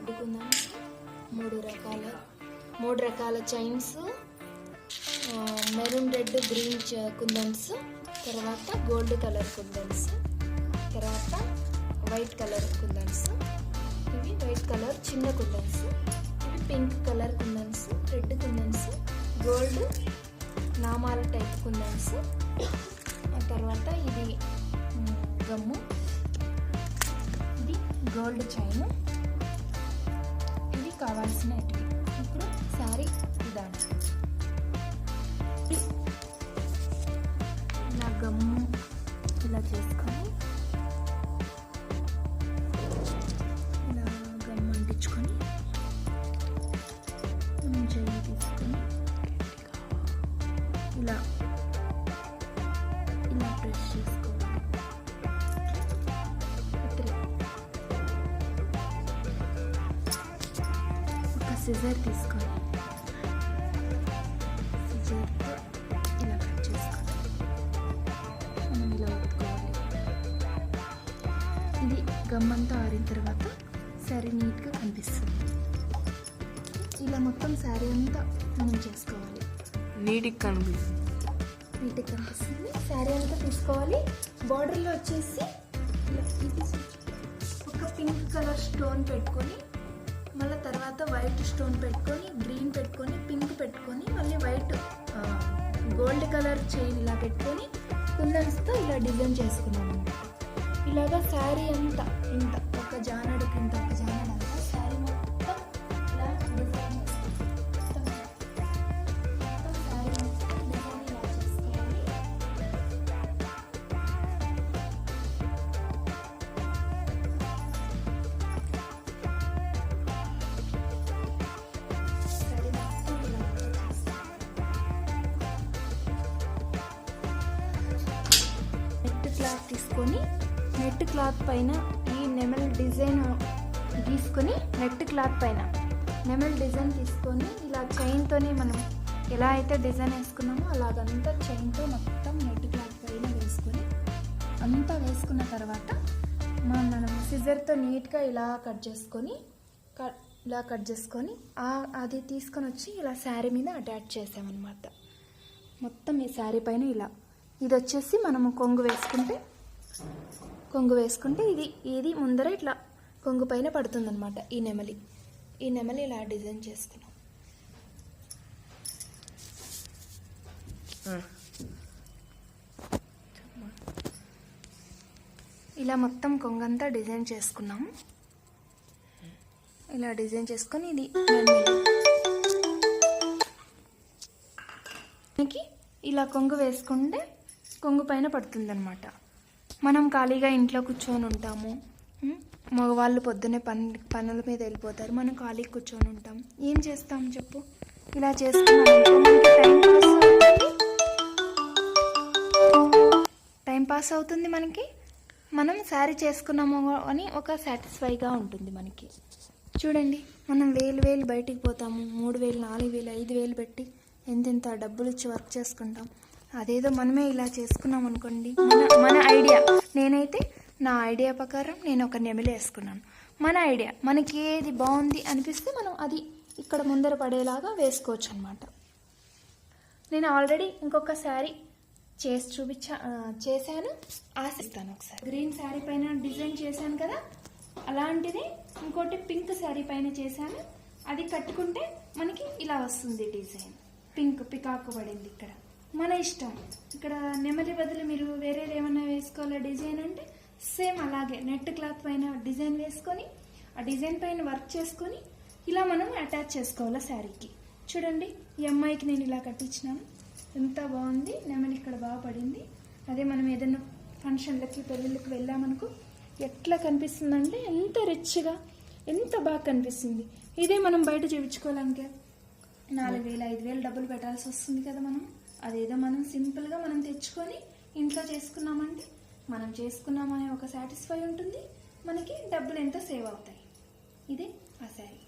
Red కుందన్స్, మూడు రకాల chains, maroon red green కుందన్స్, తర్వాత గోల్డ్ కలర్ కుందన్స్, తర్వాత వైట్ కలర్ కుందన్స్. ఇవి వైట్ కలర్ చిన్న కుందన్స్. ఇవి పింక్ కలర్ కుందన్స్, రెడ్ కుందన్స్, గోల్డ్ నామాల టైప్ కుందన్స్. తర్వాత ఇది గమ్ము, ఇది గోల్డ్ చైన్. ఇవి కావాల్సినవి. ఇప్పుడు శారీ విధానం. ఇలా గమ్ము ఇలా చేసుకొని ఇలా గమ్ము అంటించుకొని చెయ్యి తీసుకొని ఇలా ఇలా ప్రెస్ చేసుకోవాలి. ఒక సిజర్ తీసుకొని సిజర్తో ఇలా కట్ చేసుకోవాలి. మనం ఇలా ఒత్తుకోవాలి. ఇది గమ్మంతా ఆరిన తర్వాత శారీ నీట్గా కనిపిస్తుంది. ఇలా మొత్తం శారీ అంతా మనం చేసుకోవాలి. నీట్గా కనిపిస్తుంది. శారీ అంతా తీసుకోవాలి. బార్డర్లో వచ్చేసి ఒక పింక్ కలర్ స్టోన్ పెట్టుకొని, మళ్ళీ తర్వాత వైట్ స్టోన్ పెట్టుకొని, గ్రీన్ పెట్టుకొని, పింక్ పెట్టుకొని, మళ్ళీ వైట్ గోల్డ్ కలర్ చైన్ ఇలా పెట్టుకొని కుందన్స్తో ఇలా డిజైన్ చేసుకున్నాము. ఇలాగా శారీ అంతా ఇంత ఒక జానడికి ఇంత ఒక జానడు అంతా శారీ మొత్తం ఇలా డిజైన్ చేసుకుంటాం. శారీ మొత్తం డిజైన్ ఇలా చేసుకోవాలి. శారీ మొత్తం ఇలా నెట్ క్లాత్ తీసుకొని నెట్ క్లాత్ పైన ఈ నెమల్ డిజైన్ గీసుకొని, నెట్ క్లాత్ పైన నెమల్ డిజైన్ తీసుకొని ఇలా చైన్తోనే మనం ఎలా అయితే డిజైన్ వేసుకున్నామో అలాగంతా చైన్తో మొత్తం నెట్ క్లాత్ పైన వేసుకొని, అంతా వేసుకున్న తర్వాత మనం సిజర్తో నీట్గా ఇలా కట్ చేసుకొని అది తీసుకొని వచ్చి ఇలా శారీ మీద అటాచ్ చేసామన్నమాట. మొత్తం ఈ శారీ పైన ఇలా ఇది వచ్చేసి మనము కొంగు వేసుకుంటే ఇది ముందర ఇట్లా కొంగు పైన పడుతుందన్నమాట. ఈ నెమలి ఇలా డిజైన్ చేసుకున్నాం. ఇలా మొత్తం కొంగంతా డిజైన్ చేసుకున్నాము. ఇలా డిజైన్ చేసుకొని ఇది ఇలా కొంగు వేసుకుంటే కొంగు పైన పడుతుందన్నమాట. మనం ఖాళీగా ఇంట్లో కూర్చొని ఉంటాము. మగవాళ్ళు పొద్దున్నే పనుల మీద వెళ్ళిపోతారు. మనం ఖాళీగా కూర్చొని ఉంటాం. ఏం చేస్తాం చెప్పు? ఇలా చేసుకున్నామంటే మనకి టైం పాస్ అవుతుంది. మనకి మనం శారీ చేసుకున్నాము అని ఒక సాటిస్ఫైగా ఉంటుంది మనకి. చూడండి, మనం వేలు బయటికి పోతాము. 3,000, 4,000, 5,000 పెట్టి ఎంతెంత డబ్బులు ఇచ్చి వర్క్ చేసుకుంటాం. అదేదో మనమే ఇలా చేసుకున్నాం అనుకోండి. మన ఐడియా, నేనైతే నా ఐడియా ప్రకారం నేను ఒక నెమలి వేసుకున్నాను. మన ఐడియా మనకి ఏది బాగుంది అనిపిస్తే మనం అది ఇక్కడ ముందర పడేలాగా వేసుకోవచ్చు అనమాట. నేను ఆల్రెడీ ఇంకొక శారీ చేశాను, ఆశిస్తాను. ఒకసారి గ్రీన్ శారీ పైన డిజైన్ చేశాను కదా, అలాంటిది ఇంకోటి పింక్ శారీ పైన చేశాను. అది కట్టుకుంటే మనకి ఇలా వస్తుంది డిజైన్. పింక్ పికాకు పడింది ఇక్కడ. మన ఇష్టం. ఇక్కడ నెమలి బదులు మీరు వేరేది ఏమన్నా వేసుకోవాలా డిజైన్ అంటే సేమ్ అలాగే నెట్ క్లాత్ పైన డిజైన్ వేసుకొని ఆ డిజైన్ పైన వర్క్ చేసుకొని ఇలా మనం అటాచ్ చేసుకోవాలా శారీకి. చూడండి, ఈ అమ్మాయికి నేను ఇలా కట్టించినాను. ఎంత బాగుంది. నెమలి ఇక్కడ బాగా పడింది. అదే మనం ఏదైనా ఫంక్షన్లకి పెళ్ళిళ్ళకి వెళ్ళామనుకో ఎట్లా కనిపిస్తుందంటే ఎంత రిచ్గా ఎంత బాగా కనిపిస్తుంది. ఇదే మనం బయట చూపించుకోవాలంటే 4,000, 5,000 డబ్బులు పెట్టాల్సి వస్తుంది కదా. అదేదో మనం సింపుల్గా మనం తెచ్చుకొని ఇంట్లో చేసుకున్నామంటే మనం చేసుకున్నామనే ఒక సాటిస్ఫై ఉంటుంది. మనకి డబ్బులు ఎంత సేవ్ అవుతాయి. ఇదే ఆ శారీ.